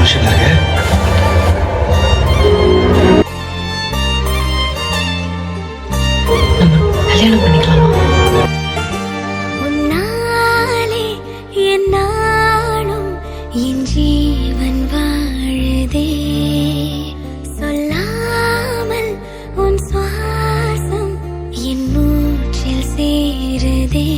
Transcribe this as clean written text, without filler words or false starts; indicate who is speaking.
Speaker 1: பொசிஷன்ல இருக்க.
Speaker 2: நம்ம கல்யாணம் பண்ணிக்கலாமா?
Speaker 3: உன்னாலே என் நாளும் என் ஜீவன் வாழுதே, சொல்லாமல் உன் சுவாசம் என் மூச்சில் சேருதே.